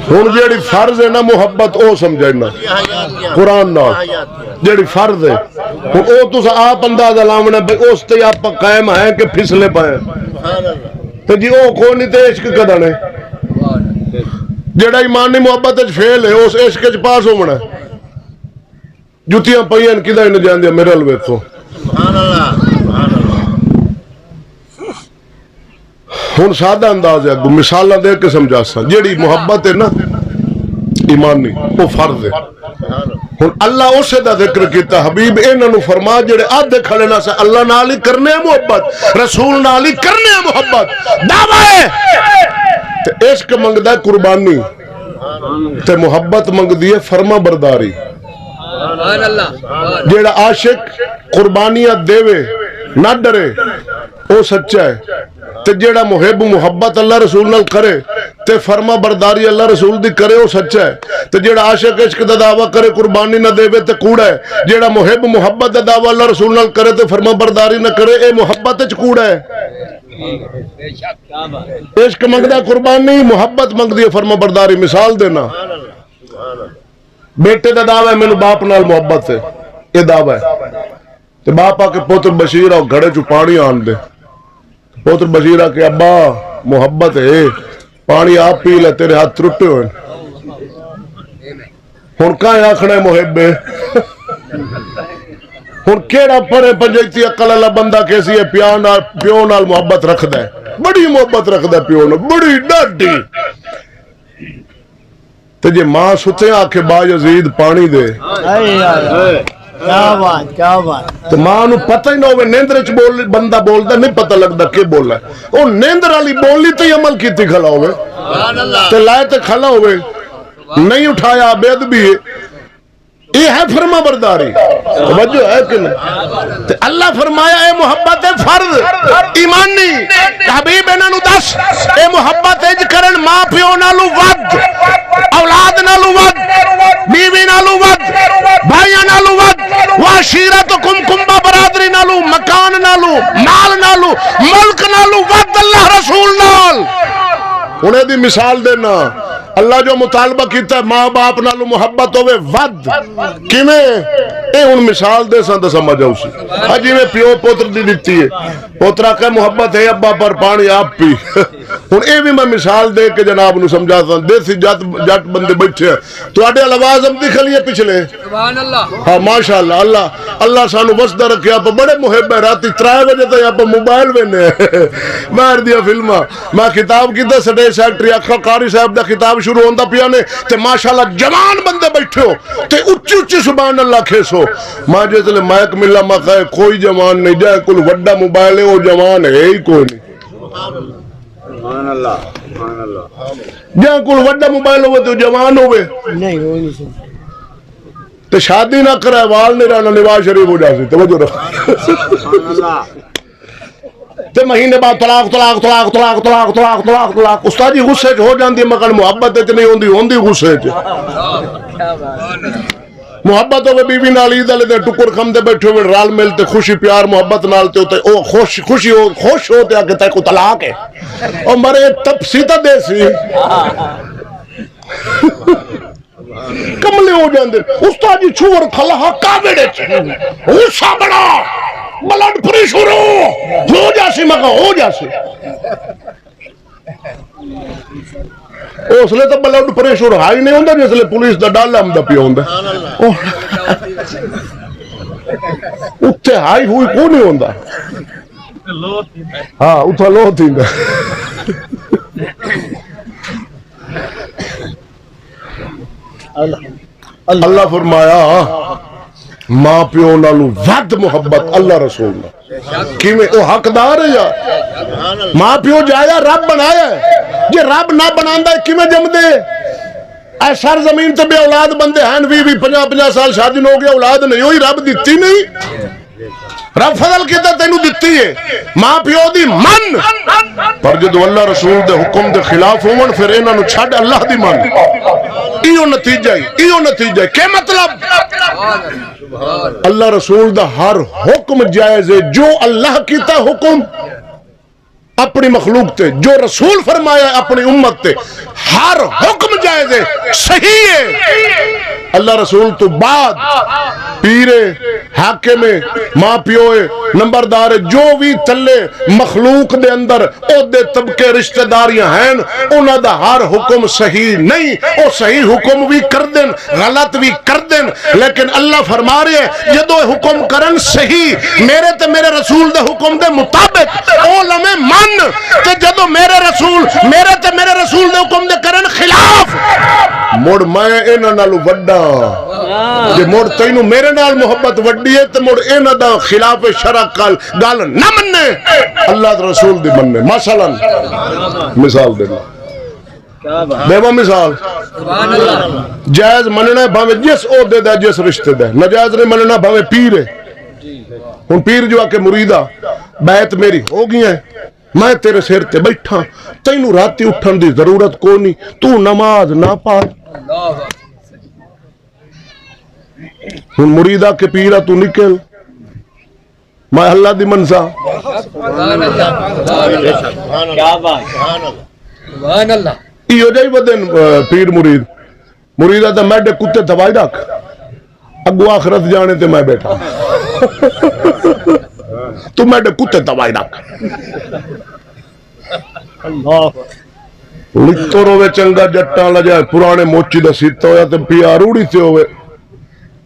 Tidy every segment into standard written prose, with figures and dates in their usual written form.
ہن جیڑی فرض ہے نا محبت او سمجھنا قرآن نال جیڑی فرض ہے او تسا آپ اندازہ لاونا بھئی اس تے آپ قائم ہیں کہ پھسلے پائے تو جی او کوئی نہیں تے عشق کدن ہے جیڑا ایمانی محبت وچ فیل ہے اس عشق وچ پاس ہونا جتیاں پئیاں کدھر نہیں جاندیاں میرے ال ویکھو سبحان اللہ ہن سادہ انداز ہے مثالاں دے کے سمجھا سا جیڑی محبت ہے نا ایمانی وہ فرض ہے ہن اللہ اسے دا ذکر کیتا حبیب انہاں نو فرما جڑے آدھے کھڑے نہ سے اللہ نال ہی کرنے محبت رسول نال ہی کرنے محبت دعوی ہے تے عشق منگدا ہے قربانی تے محبت منگدی ہے فرما برداری جیڑا عاشق قربانیاں دیوے نہ ڈرے او سچا ہے تے جیڑا محب محبت اللہ رسول نال کرے تے فرما برداری اللہ رسول دی کرے او سچا ہے تے جیڑا عاشق عشق دا دعویٰ کرے قربانی نہ دے تے کوڑا ہے جیڑا محب محبت دا دعویٰ اللہ رسول نال کرے تے فرما برداری نہ کرے اے محبت وچ کوڑا ہے عشق منگدا قربانی محبت منگدی ہے فرما برداری مثال دینا بیٹے دا دعویٰ ہے مینوں باپ نال محبت ہے یہ دعویٰ ہے تے باپ آ کے پوتر بشیر آؤ گھڑے چ پانی آن دے پوتر بشیر آ کے ابا محبت ہے پانی آپ پی لے تیرے ہاتھ ٹوٹے ہوئے ہن کہاں آکھنا ہے محب ہے ہن کیڑا پڑے پنجیتی عقل والا بندہ کیسی ہے پیو نال محبت رکھدا ہے بڑی محبت رکھدا ہے پیو نال بڑی ڈاڈی تے جے ماں ستے آکھے با یزید پانی دے کیا بات کیا بات تو ماں نو پتہ ہی نہ ہوئے نیندر چ بول بندہ بولدا نہیں پتہ لگدا کہ بولا ہے او نیندر والی بولی تے عمل کیتی کھلا ہوئے تے لائے تے کھلا ہوئے نہیں اٹھایا بے ادبی یہ ہے فرما برداری توجہ ہے کہ نہیں تے اللہ فرمایا اے محبت فرض ایمانی حبیب انہاں نو دس اے محبت اج کرن ماں پیو نالو ود اولاد نالو ود بیوی نالو ود بھائیاں نالو ود وعشیرتکم کنبہ برادری نالو مکان نالو مال نالو ملک نالو ود اللہ رسول نال انہیں دی مثال دینا اللہ جو مطالبہ کیتا ہے ماں باپ نالو محبت ہوئے ود کیویں اے ان مثال دے سن تے سمجھ آؤ سی جی میں پیو پوتر دی دتی ہے پوترا کہ محبت ہے ابا پر پانی آپ پی ہن اے بھی میں مثال دے کے جناب نو سمجھاتا ہوں دیسی جٹ بندے بیٹھے ہیں تواڈے آواز ہم دکھ لیے پچھلے سبحان اللہ ہاں ماشاءاللہ اللہ سانو وسدا رکھیا آپ بڑے محب ہے راتی 3 بجے تک آپ موبائل وینے باہر دیا فلماں میں خطاب کیتا سٹے سیکٹری اکھا قاری صاحب دا خطاب شروع ہوندا پیا نے تے ماشاءاللہ جوان بندے بیٹھے ہو تے اچھی اچھی سبحان اللہ کھیسو ماں جسلے مائک ملا میں کہے کوئی جوان نہیں جائے کل وڈا موبائل ہے وہ جوان ہے ہی کوئی نہیں سبحان اللہ سبحان اللہ جہاں کل وڈا موبائل ہوئے تو جوان ہوئے نہیں وہ نہیں سن تو شادی نہ کرے وال نہیں رہنا نواز شریف ہو جاسی توجہ رکھ سبحان اللہ تے مہینے بعد طلاق طلاق طلاق طلاق طلاق طلاق طلاق طلاق استاد جی غصے ہو جاندی مگر محبت تے نہیں ہوندی غصے تے محبت ہوے بیوی نال عید والے دے ٹکر کھمدے بیٹھے ہوئے رال مل تے خوشی پیار محبت نال تے او خوشی ہو تے کہ تے کو طلاق ہے او مرے تپسیتا دے سی کملے ہو جاندے استاد جی چھوڑ کھلا کاوڑے چ غصہ بڑا بلڈ پریشر ہو جاسی مگا ہو جاسی اس لیے تو بلڈ پریشر ہائی نہیں ہوتا جس لیے پولیس دا ڈالا ہم دا پیا ہوتا اتنے ہائی ہوئی کو نہیں ہوتا ہاں اتنا لو تھی اللہ فرمایا ماں پیو نالو ود محبت اللہ رسول کیویں او حقدار ہے یا ماں پیو جایا رب بنایا ہے جی رب نہ بناندا کیویں جم دے اے سر زمین تے بے اولاد بندے ہیں 20-50 سال شادی نہ ہو گیا اولاد نہیں ہوئی رب دتی نہیں رب فضل کیتا تینوں دتی ہے ماں پیو دی من پر جدو اللہ رسول دے حکم دے خلاف ہون پھر انہاں نو چھڈ اللہ دی من ایو نتیجہ ہے کیا مطلب اللہ رسول دا ہر حکم جائز ہے جو اللہ کیتا حکم اپنی مخلوق تے جو رسول فرمایا ہے اپنی امت تے ہر حکم جائز ہے صحیح ہے اللہ رسول تو بعد پیرے حاکم ماں پیوے نمبردار جو بھی تلے مخلوق دے اندر او دے طبقے رشتہ داریاں ہیں انہاں دا ہر حکم صحیح نہیں او صحیح حکم بھی کر دیں غلط بھی کر دیں لیکن اللہ فرما رہے ہیں جدو حکم کرن صحیح میرے تے میرے رسول دے حکم دے مطابق او لمحے من تے جدو میرے تے میرے رسول دے حکم دے کرن خلاف مڑ میں انہاں نالوں وڈا جے مڑ تینوں میرے نال محبت وڈی ہے تے مڑ انہاں دا خلاف شرع گل نہ مننے اللہ دے رسول دی مننے مثلا مثال دینا دیوا مثال جائز مننا بھاوے جس عہدے دا جس رشتے دا ناجائز نہیں مننا بھاوے پیر ہے ہن پیر جو آ کے مریدا بیعت میری ہو گئی ہے میں تیرے سر تے بیٹھا تینوں راتی اٹھن دی ضرورت کوئی نہیں تو نماز نہ پڑھ ہن مریدا کے پیرا تو نکل میں اللہ دی منسا ایو جائی بدن پیر مریدا تے میڈے کتے دوائی رکھ اگو آخرت جانے تے میں بیٹھا تو میڈے کتے دوائی رکھ لکھو روے چنگا جٹا لجائے پرانے موچی دا سیتا ہویا تے پیا روڑی تے ہوئے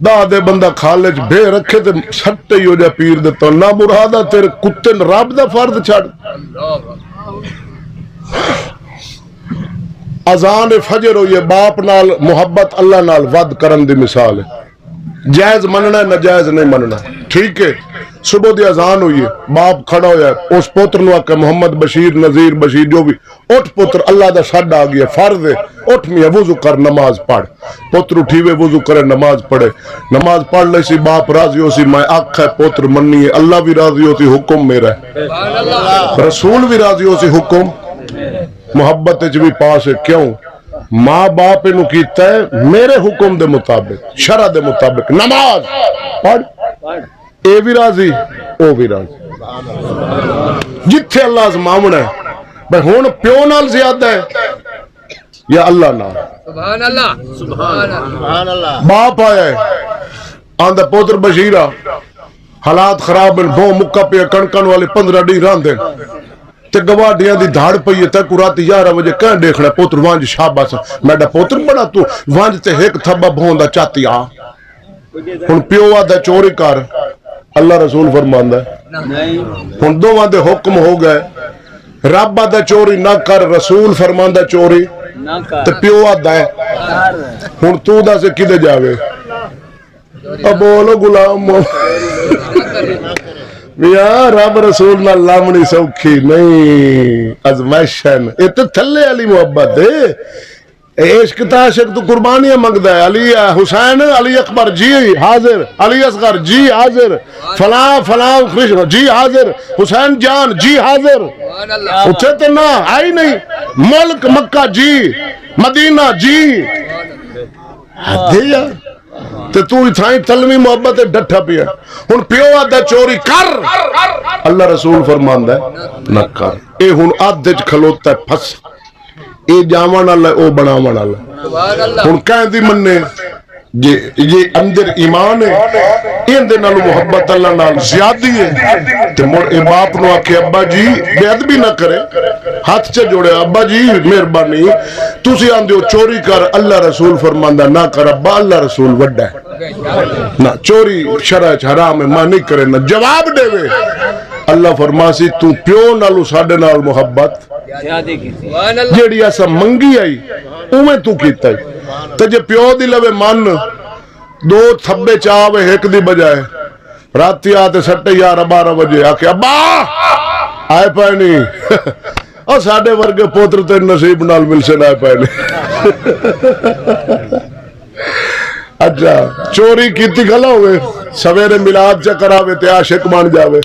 دا دے بندہ کھالج بے رکھے تے سٹے ہی ہو جائے پیر دیتا نہ مرادہ تیرے کتے رب دا فرد چھڑ اذان فجر ہوئی ہے باپ نال محبت اللہ نال ود کرن دی مثال ہے جائز مننا ہے ناجائز نہیں مننا ٹھیک ہے صبح دی اذان ہوئی ہے باپ کھڑا ہویا ہے اس پوتر نو آکے محمد بشیر نذیر بشیر جو بھی اٹھ پوتر اللہ دا سڈ آ گیا فرض ہے اٹھ میاں وضو کر نماز پڑھ پوتر اٹھیوے وضو کرے نماز پڑھے نماز پڑھ لے سی باپ راضی ہو سی میں آکھ ہے پوتر مننی ہے اللہ بھی راضی ہو سی حکم میرا ہے رسول بھی راضی ہو سی حکم محبت بھی پاس ہے کیوں ماں باپ انہوں کیتا ہے میرے حکم دے مطابق شرع دے مطابق نماز پڑھ اے بھی راضی او بھی راضی جتھے اللہ ازماونا ہے بھئی ہون پیو نال زیادہ ہے یا اللہ نال سبحان اللہ سبحان اللہ باپ آیا ہے آندہ پوتر بشیرہ حالات خراب ہیں بھو مکہ پہ کنکن والے 15 ڈی ران دیں تے گواڈیاں دی دھاڑ پئی ہے تے راتی 11 بجے کہاں دیکھنا پوتر وانج شاباس میڈا پوتر بڑا تو وانج تے ایک تھبا بھوندا چاتی آ ہن پیو آدھا چوری کر اللہ رسول فرماندا ہے ہن دوواں دے حکم ہو گئے رب آدھا چوری نہ کر رسول فرماندا چوری تے پیو آدھا ہے ہن تو دا سے کدے جاوے اب بولو غلام میاں رب رسول نہ لامنی سوکھی نہیں ازمائشن یہ تو تھلے علی محبت ہے عشق تا عاشق تو قربانیاں منگدا ہے علی حسین علی اکبر جی حاضر علی اصغر جی حاضر فلاں فلاں کرشن جی حاضر حسین جان جی حاضر اتھے تو نہ آئی نہیں ملک مکہ جی مدینہ جی حدی یار تے تو اتھائیں تلمی محبت ڈٹھا پیا ہن پیو آدھا چوری کر اللہ رسول فرماندا ہے نہ کر اے ہن آدھے چ کھلوتا ہے پھس اے جاون والا او بناون والا ہن کہیں دی مننے یہ اندر ایمان ہے ان دے نال محبت اللہ نال زیادی ہے تے مڑ اے باپ نو آکھے ابا جی بے ادبی نہ کرے ہاتھ چ جوڑے ابا جی مہربانی تسی آندے ہو چوری کر اللہ رسول فرماندا نہ کر ابا اللہ رسول وڈا ہے نہ چوری شرع چ حرام ہے میں نہیں کرے نہ جواب دے وے اللہ فرماسی تو پیو نالو ساڈے نال محبت جیڑی اسا منگی آئی اوویں تو کیتا ہے تے جے پیو دی لوے من دو تھبے چاوے ایک دی بجائے راتی آتے سٹے 11-12 بجے آکے ابا آئے پائے نہیں اور ساڑھے ورگے پوتر تے نصیب نال مل سے نائے پائے نہیں اچھا چوری کیتی کھلا ہوئے سویرے ملاد چا کراوے تے عاشق مان جاوے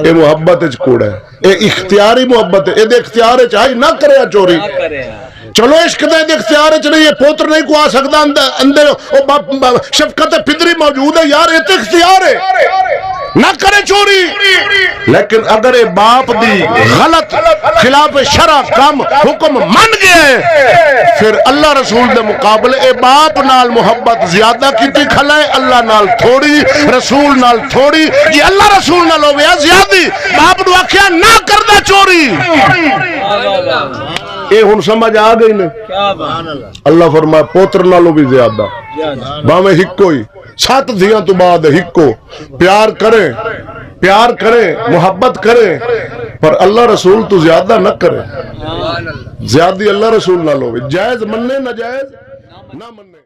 اے محبت اچ کوڑا ہے اے اختیاری محبت ہے اے دے اختیار اچ آئی نہ کرے چوری چلو عشق دے اختیار اچ نہیں ہے پوتر نہیں کو آ سکتا اندر شفقت پدری موجود ہے یار یہ تو اختیار ہے نہ کرے چوری، لیکن اگر اے باپ دی غلط خلاف شرع کام حکم من گئے پھر اللہ رسول دے مقابلے اے باپ نال محبت زیادہ کیتی کھلائے، اللہ نال تھوڑی، رسول نال تھوڑی، یہ اللہ رسول نال ہوئے زیادی، باپ نو آکھیا نہ کردہ چوری، اے ہن سمجھ آ گئی نے؟ اللہ فرمائے پوتر نالوں بھی زیادہ، باویں ہکو ہی 7 دھیاں تو بعد ہکو، پیار کریں محبت کریں، پر اللہ رسول تو زیادہ نہ کریں، زیادی اللہ رسول نہ لو، جائز مننے نہ جائز نہ مننے۔